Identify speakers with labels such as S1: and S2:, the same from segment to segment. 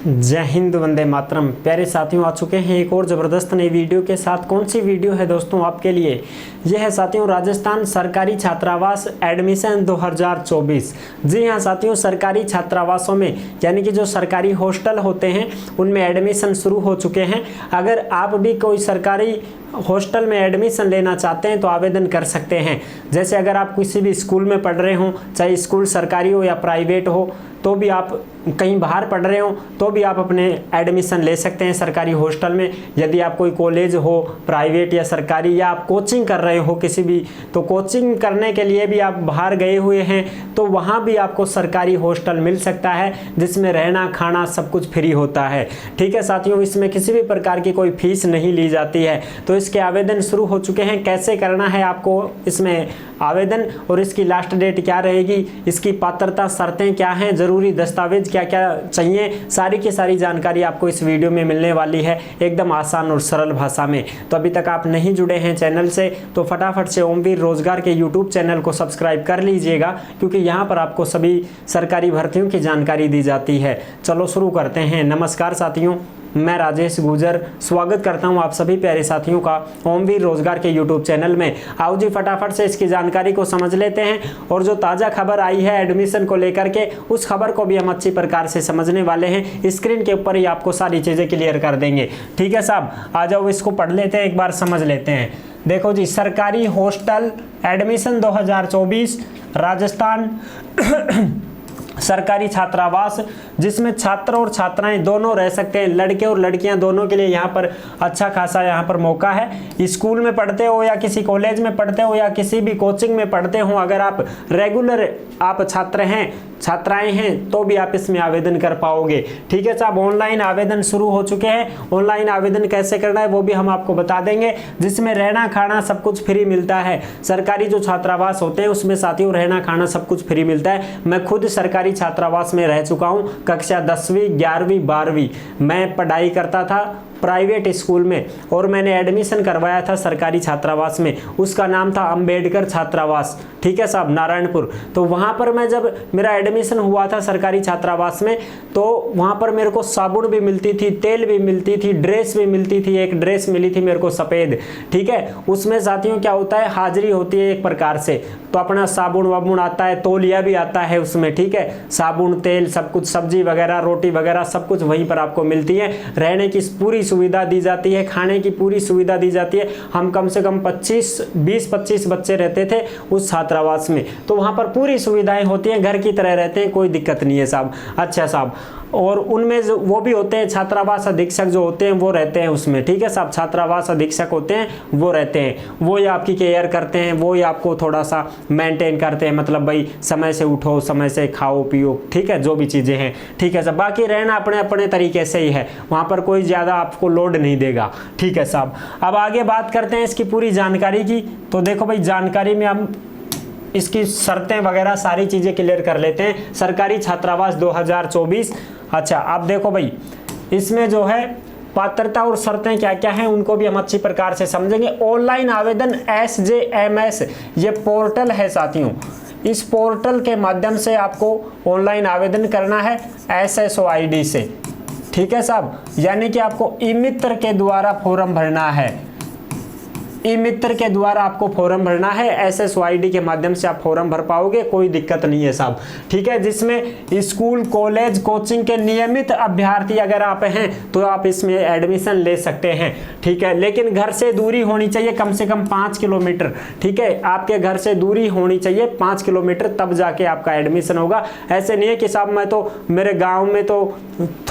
S1: जय हिंद, वंदे मातरम। प्यारे साथियों, आ चुके हैं एक और ज़बरदस्त नई वीडियो के साथ। कौन सी वीडियो है दोस्तों आपके लिए? यह है साथियों राजस्थान सरकारी छात्रावास एडमिशन 2024। जी हाँ साथियों, सरकारी छात्रावासों में यानी कि जो सरकारी हॉस्टल होते हैं उनमें एडमिशन शुरू हो चुके हैं। अगर आप भी कोई सरकारी हॉस्टल में एडमिशन लेना चाहते हैं तो आवेदन कर सकते हैं। जैसे अगर आप किसी भी स्कूल में पढ़ रहे हों, चाहे स्कूल सरकारी हो या प्राइवेट हो, तो भी आप कहीं बाहर पढ़ रहे हो तो भी आप अपने एडमिशन ले सकते हैं सरकारी हॉस्टल में। यदि आप कोई कॉलेज हो प्राइवेट या सरकारी, या आप कोचिंग कर रहे हो किसी भी, तो कोचिंग करने के लिए भी आप बाहर गए हुए हैं तो वहाँ भी आपको सरकारी हॉस्टल मिल सकता है जिसमें रहना खाना सब कुछ फ्री होता है। ठीक है साथियों, इसमें किसी भी प्रकार की कोई फीस नहीं ली जाती है। तो इसके आवेदन शुरू हो चुके हैं। कैसे करना है आपको इसमें आवेदन और इसकी लास्ट डेट क्या रहेगी, इसकी पात्रता शर्तें क्या हैं, ज़रूरी दस्तावेज क्या क्या चाहिए, सारी की सारी जानकारी आपको इस वीडियो में मिलने वाली है एकदम आसान और सरल भाषा में। तो अभी तक आप नहीं जुड़े हैं चैनल से तो फटाफट से ओमवीर रोजगार के यूट्यूब चैनल को सब्सक्राइब कर लीजिएगा, क्योंकि यहाँ पर आपको सभी सरकारी भर्तियों की जानकारी दी जाती है। चलो शुरू करते हैं। नमस्कार साथियों, मैं राजेश गुजर स्वागत करता हूं आप सभी प्यारे साथियों का ओमवीर रोजगार के यूट्यूब चैनल में। आओ जी फटाफट से इसकी जानकारी को समझ लेते हैं और जो ताज़ा खबर आई है एडमिशन को लेकर के, उस खबर को भी हम अच्छी प्रकार से समझने वाले हैं। स्क्रीन के ऊपर ही आपको सारी चीज़ें क्लियर कर देंगे। ठीक है साहब, आ जाओ इसको पढ़ लेते हैं, एक बार समझ लेते हैं। देखो जी, सरकारी हॉस्टल एडमिशन 2024 राजस्थान सरकारी छात्रावास, जिसमें छात्र और छात्राएं दोनों रह सकते हैं, लड़के और लड़कियां दोनों के लिए यहाँ पर अच्छा खासा यहाँ पर मौका है। स्कूल में पढ़ते हो या किसी कॉलेज में पढ़ते हो या किसी भी कोचिंग में पढ़ते हो, अगर आप रेगुलर आप छात्र हैं छात्राएं हैं तो भी आप इसमें आवेदन कर पाओगे। ठीक है साहब, ऑनलाइन आवेदन शुरू हो चुके हैं। ऑनलाइन आवेदन कैसे करना है वो भी हम आपको बता देंगे, जिसमें रहना खाना सब कुछ फ्री मिलता है। सरकारी जो छात्रावास होते हैं उसमें साथियों रहना खाना सब कुछ फ्री मिलता है। मैं खुद सरकारी छात्रावास में रह चुका हूं। कक्षा 10वीं 11वीं 12वीं मैं पढ़ाई करता था प्राइवेट स्कूल में और मैंने एडमिशन करवाया था सरकारी छात्रावास में। उसका नाम था अंबेडकर छात्रावास। ठीक है साहब, नारायणपुर। तो वहाँ पर मैं जब मेरा एडमिशन हुआ था सरकारी छात्रावास में, तो वहाँ पर मेरे को साबुन भी मिलती थी, तेल भी मिलती थी, ड्रेस भी मिलती थी। एक ड्रेस मिली थी मेरे को सफ़ेद। ठीक है, उसमें साथियों क्या होता है, हाजिरी होती है एक प्रकार से। तो अपना साबुन वाबुन आता है, तौलिया भी आता है उसमें। ठीक है, साबुन तेल सब कुछ, सब्जी वगैरह रोटी वगैरह सब कुछ वहीं पर आपको मिलती है। रहने की पूरी सुविधा दी जाती है, खाने की पूरी सुविधा दी जाती है। हम कम से कम 20-25 बच्चे रहते थे उस छात्रावास में, तो वहाँ पर पूरी सुविधाएं होती हैं, घर की तरह रहते हैं, कोई दिक्कत नहीं है साहब। अच्छा साहब, और उनमें वो भी होते हैं छात्रावास अधीक्षक जो होते हैं वो रहते हैं उसमें। ठीक है साहब, छात्रावास अधीक्षक होते हैं वो रहते हैं, वो ही आपकी केयर करते हैं, वो ही आपको थोड़ा सा मेंटेन करते हैं, मतलब भाई समय से उठो, समय से खाओ पियो। ठीक है, जो भी चीज़ें हैं। ठीक है साहब, बाकी रहना अपने अपने तरीके से ही है, वहाँ पर कोई ज़्यादा आपको लोड नहीं देगा। ठीक है साहब, अब आगे बात करते हैं इसकी पूरी जानकारी की। तो देखो भाई, जानकारी में हम इसकी शर्तें वगैरह सारी चीज़ें क्लियर कर लेते हैं। सरकारी छात्रावास 2024। अच्छा, आप देखो भाई, इसमें जो है पात्रता और शर्तें क्या क्या हैं उनको भी हम अच्छी प्रकार से समझेंगे। ऑनलाइन आवेदन SJMS ये पोर्टल है साथियों, इस पोर्टल के माध्यम से आपको ऑनलाइन आवेदन करना है SSOID से। ठीक है साहब, यानी कि आपको ई-मित्र के द्वारा फॉर्म भरना है। ई-मित्र के द्वारा आपको फॉर्म भरना है, SSOID के माध्यम से आप फॉर्म भर पाओगे, कोई दिक्कत नहीं है साहब। ठीक है, जिसमें स्कूल कॉलेज कोचिंग के नियमित अभ्यर्थी अगर आप हैं तो आप इसमें एडमिशन ले सकते हैं। ठीक है, लेकिन घर से दूरी होनी चाहिए कम से कम 5 किलोमीटर। ठीक है, आपके घर से दूरी होनी चाहिए 5 किलोमीटर, तब जाके आपका एडमिशन होगा। ऐसे नहीं है कि साहब मैं तो मेरे गाँव में तो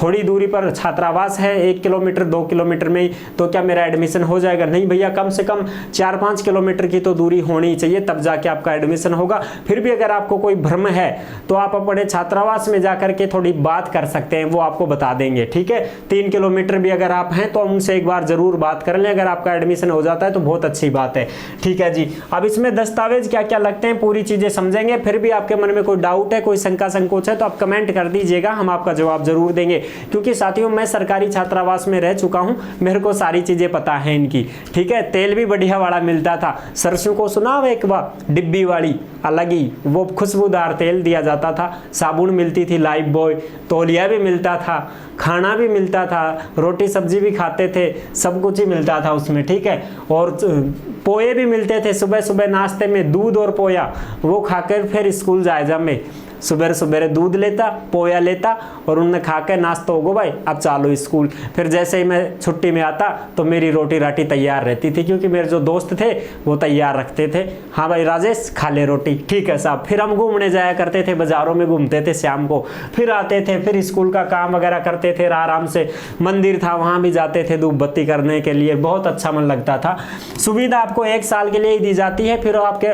S1: थोड़ी दूरी पर छात्रावास है, 1 किलोमीटर 2 किलोमीटर में ही, तो क्या मेरा एडमिशन हो जाएगा? नहीं भैया, कम से कम 4-5 किलोमीटर की तो दूरी होनी चाहिए, तब जाके आपका एडमिशन होगा। फिर भी अगर आपको कोई भ्रम है तो आप अपने छात्रावास में जाकर के थोड़ी बात कर सकते हैं, वो आपको बता देंगे। ठीक है, 3 किलोमीटर भी अगर आप हैं तो उनसे एक बार जरूर बात कर लें। अगर आपका एडमिशन हो जाता है तो बहुत अच्छी बात है। ठीक है जी, अब इसमें दस्तावेज क्या क्या लगते हैं पूरी चीजें समझेंगे। फिर भी आपके मन में कोई डाउट है, कोई शंका संकोच है तो आप कमेंट कर दीजिएगा, हम आपका जवाब जरूर देंगे। क्योंकि साथियों मैं सरकारी छात्रावास में रह चुका हूं, मेरे को सारी चीजें पता है इनकी। ठीक है, तेल भी बढ़िया वाला मिलता था। सरसों को सुना हो एक बार, डिब्बी वाली अलग ही वो खुशबूदार तेल दिया जाता था, साबुन मिलती थी लाइफ बॉय, तौलिया भी मिलता था, खाना भी मिलता था, रोटी सब्जी भी खाते थे, सब कुछ ही मिलता था उसमें, ठीक है। और पोए भी मिलते थे सुबह सुबह नाश्ते में, दूध और पोया, वो खाकर फिर स्कूल जाए जब मैं सुबह सुबह दूध लेता, पोया लेता और उनने खा के नाश्ता होगो भाई अब चालो स्कूल। फिर जैसे ही मैं छुट्टी में आता तो मेरी रोटी राटी तैयार रहती थी, क्योंकि मेरे जो दोस्त थे वो तैयार रखते थे, हाँ भाई राजेश खा ले रोटी, ठीक है साहब। फिर हम घूमने जाया करते थे, बाजारों में घूमते थे शाम को, फिर आते थे, फिर स्कूल का काम वगैरह करते थे आराम से। मंदिर था वहाँ भी जाते थे धूप बत्ती करने के लिए, बहुत अच्छा मन लगता था। सुविधा आपको 1 साल के लिए ही दी जाती है, फिर आपके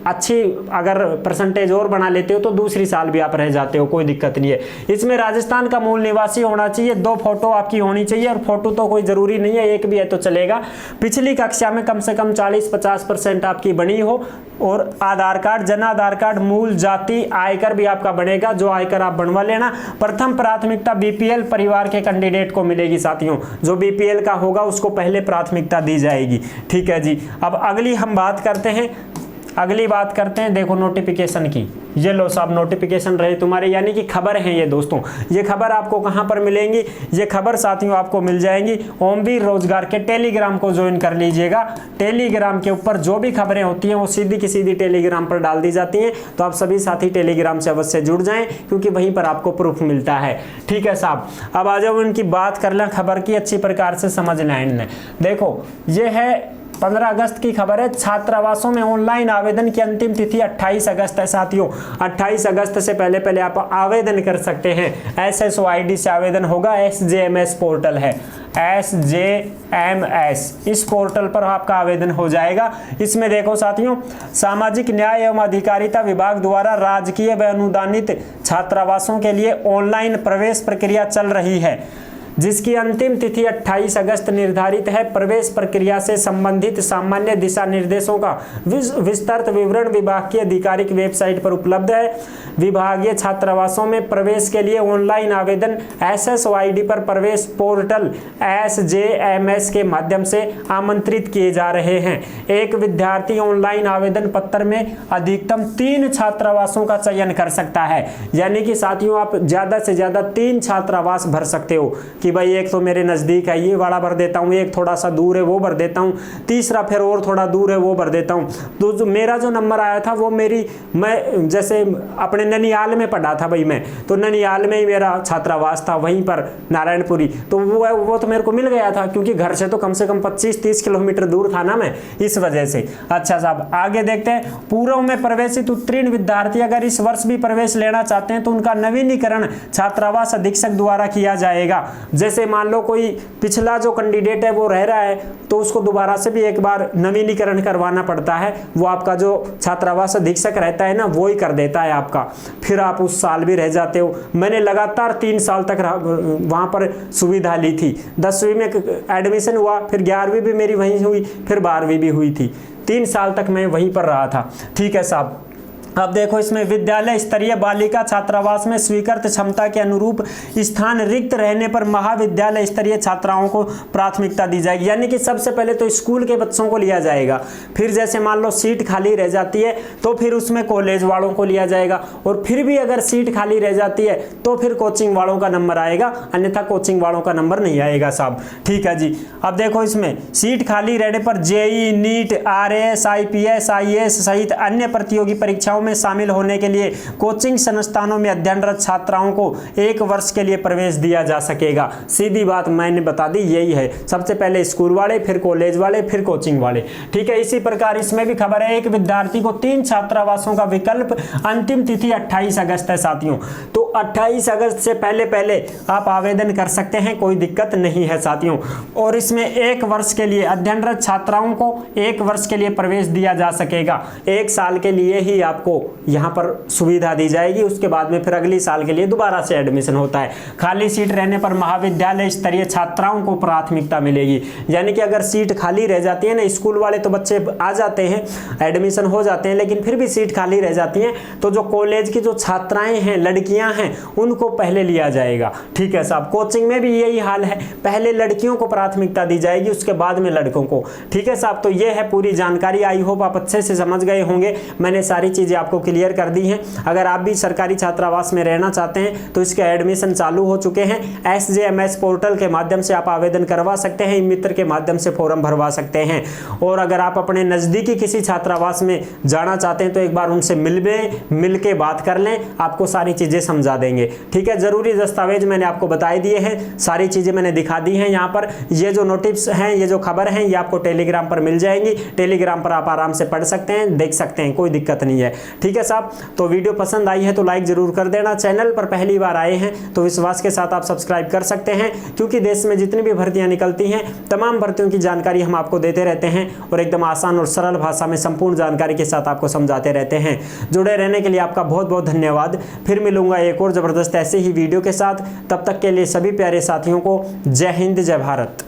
S1: अच्छी अगर परसेंटेज और बना लेते हो तो दूसरी साल भी आप रह जाते हो, कोई दिक्कत नहीं है। इसमें राजस्थान का मूल निवासी होना चाहिए, 2 फोटो आपकी होनी चाहिए, और फोटो तो कोई जरूरी नहीं है, एक भी है तो चलेगा। पिछली कक्षा में कम से कम 40-50% आपकी बनी हो, और आधार कार्ड, जन आधार कार्ड, मूल जाति, आयकर भी आपका बनेगा, जो आयकर आप बनवा लेना। प्रथम प्राथमिकता बीपीएल परिवार के कैंडिडेट को मिलेगी साथियों, जो बीपीएल का होगा उसको पहले प्राथमिकता दी जाएगी, ठीक है जी। अब अगली हम बात करते हैं, देखो नोटिफिकेशन की। ये लो साहब नोटिफिकेशन रहे तुम्हारे, यानी कि खबर है ये दोस्तों। ये खबर आपको कहां पर मिलेंगी? ये खबर साथियों आपको मिल जाएंगी ओमवीर रोजगार के टेलीग्राम को ज्वाइन कर लीजिएगा। टेलीग्राम के ऊपर जो भी खबरें होती हैं वो सीधी की सीधी टेलीग्राम पर डाल दी जाती हैं, तो आप सभी साथी टेलीग्राम से अवश्य जुड़ जाएं, क्योंकि वहीं पर आपको प्रूफ मिलता है, ठीक है साहब। अब आ जाओ इनकी बात कर लें, खबर की अच्छी प्रकार से समझ लें इनने। देखो ये है 15 अगस्त की खबर है। छात्रावासों में ऑनलाइन आवेदन की अंतिम तिथि 28 अगस्त है साथियों। 28 अगस्त से पहले आप आवेदन कर सकते हैं। SSOID से आवेदन होगा, SJMS पोर्टल है, SJMS, इस पोर्टल पर आपका आवेदन हो जाएगा। इसमें देखो साथियों, सामाजिक न्याय एवं अधिकारिता विभाग द्वारा राजकीय व अनुदानित छात्रावासों के लिए ऑनलाइन प्रवेश प्रक्रिया चल रही है, जिसकी अंतिम तिथि 28 अगस्त निर्धारित है। प्रवेश प्रक्रिया से संबंधित सामान्य दिशा निर्देशों का विस्तृत विवरण विभाग की आधिकारिक वेबसाइट पर उपलब्ध है। विभागीय छात्रावासों में प्रवेश के लिए ऑनलाइन आवेदन SSOID पर प्रवेश पोर्टल SJMS के माध्यम से आमंत्रित किए जा रहे हैं। एक विद्यार्थी ऑनलाइन आवेदन पत्र में अधिकतम 3 छात्रावासों का चयन कर सकता है, यानी कि साथियों आप ज्यादा से ज्यादा 3 छात्रावास भर सकते हो, कि भाई एक तो मेरे नज़दीक है ये वाला भर देता हूँ, एक थोड़ा सा दूर है वो भर देता हूँ, तीसरा फिर और थोड़ा दूर है वो भर देता हूँ। तो जो मेरा जो नंबर आया था वो मैं जैसे अपने ननियाल में पढ़ा था भाई मैं, तो ननियाल में ही मेरा छात्रावास था, वहीं पर नारायणपुरी, तो वो तो मेरे को मिल गया था, क्योंकि घर से तो कम से कम 25-30 किलोमीटर दूर था ना मैं, इस वजह से। अच्छा साहब आगे देखते हैं। पूर्व में प्रवेशित उत्तीर्ण विद्यार्थी अगर इस वर्ष भी प्रवेश लेना चाहते हैं तो उनका नवीनीकरण छात्रावास अधीक्षक द्वारा किया जाएगा। जैसे मान लो कोई पिछला जो कैंडिडेट है वो रह रहा है, तो उसको दोबारा से भी एक बार नवीनीकरण करवाना पड़ता है, वो आपका जो छात्रावास अधीक्षक रहता है ना वो ही कर देता है आपका, फिर आप उस साल भी रह जाते हो। मैंने लगातार 3 साल तक वहां पर सुविधा ली थी। 10वीं में एडमिशन हुआ, फिर 11वीं भी मेरी वहीं हुई, फिर 12वीं भी हुई थी, 3 साल तक मैं वहीं पर रहा था, ठीक है साहब। अब देखो इसमें विद्यालय स्तरीय बालिका छात्रावास में स्वीकृत क्षमता के अनुरूप स्थान रिक्त रहने पर महाविद्यालय स्तरीय छात्राओं को प्राथमिकता दी जाएगी, यानी कि सबसे पहले तो स्कूल के बच्चों को लिया जाएगा, फिर जैसे मान लो सीट खाली रह जाती है तो फिर उसमें कॉलेज वालों को लिया जाएगा, और फिर भी अगर सीट खाली रह जाती है तो फिर कोचिंग वालों का नंबर आएगा, अन्यथा कोचिंग वालों का नंबर नहीं आएगा साहब, ठीक है जी। अब देखो इसमें सीट खाली रहने पर JEE, NEET, RAS, IPS, IAS सहित अन्य प्रतियोगी परीक्षाओं में शामिल होने के लिए कोचिंग संस्थानों में अध्ययनरत छात्राओं को 1 वर्ष के लिए प्रवेश दिया जा सकेगा। सीधी बात मैंने बता दी, यही है, सबसे पहले स्कूल वाले, फिर कॉलेज वाले, फिर कोचिंग वाले, ठीक है। इसी प्रकार इसमें भी खबर है, एक विद्यार्थी को 3 छात्रावासों का विकल्प, अंतिम तिथि 28 अगस्त है साथियों, तो 28 अगस्त से पहले आप आवेदन कर सकते हैं, कोई दिक्कत नहीं है साथियों। और इसमें 1 वर्ष के लिए अध्ययनरत छात्राओं को 1 वर्ष के लिए प्रवेश दिया जा सकेगा, 1 साल के लिए ही आपको आपको यहाँ पर सुविधा दी जाएगी। उसके बाद में फिर अगली साल के लिए दोबारा से एडमिशन होता है। खाली सीट रहने पर महाविद्यालय स्तरीय छात्राओं को प्राथमिकता मिलेगी। यानी कि अगर सीट खाली रह जाती है ना, स्कूल वाले तो बच्चे आ जाते हैं, एडमिशन हो जाते हैं, लेकिन फिर भी सीट खाली रह जाती है तो जो कॉलेज की जो छात्राएं हैं, लड़कियां हैं, उनको पहले लिया जाएगा। ठीक है साहब, कोचिंग में भी यही हाल है, पहले लड़कियों को प्राथमिकता दी जाएगी, उसके बाद में लड़कों को। ठीक है साहब, तो ये है पूरी जानकारी। आई होप आप अच्छे से समझ गए होंगे। मैंने सारी चीजें आपको क्लियर कर दी हैं। अगर आप भी सरकारी छात्रावास में रहना चाहते हैं तो इसके एडमिशन चालू हो चुके हैं। SJMS पोर्टल के माध्यम से आप आवेदन करवा सकते हैं, मित्र के माध्यम से फॉर्म भरवा सकते हैं। और अगर आप अपने नजदीकी किसी छात्रावास में जाना चाहते हैं तो एक बार उनसे मिल के बात कर लें, आपको सारी चीजें समझा देंगे। ठीक है, जरूरी दस्तावेज मैंने आपको बता दिए हैं, सारी चीजें मैंने दिखा दी हैं। यहाँ पर ये जो नोटिस हैं, ये जो खबर हैं, ये आपको टेलीग्राम पर मिल जाएंगी। टेलीग्राम पर आप आराम से पढ़ सकते हैं, देख सकते हैं, कोई दिक्कत नहीं है। ठीक है साहब, तो वीडियो पसंद आई है तो लाइक जरूर कर देना। चैनल पर पहली बार आए हैं तो विश्वास के साथ आप सब्सक्राइब कर सकते हैं, क्योंकि देश में जितनी भी भर्तियां निकलती हैं तमाम भर्तियों की जानकारी हम आपको देते रहते हैं और एकदम आसान और सरल भाषा में संपूर्ण जानकारी के साथ आपको समझाते रहते हैं। जुड़े रहने के लिए आपका बहुत बहुत धन्यवाद। फिर मिलूंगा एक और जबरदस्त ऐसे ही वीडियो के साथ। तब तक के लिए सभी प्यारे साथियों को जय हिंद, जय भारत।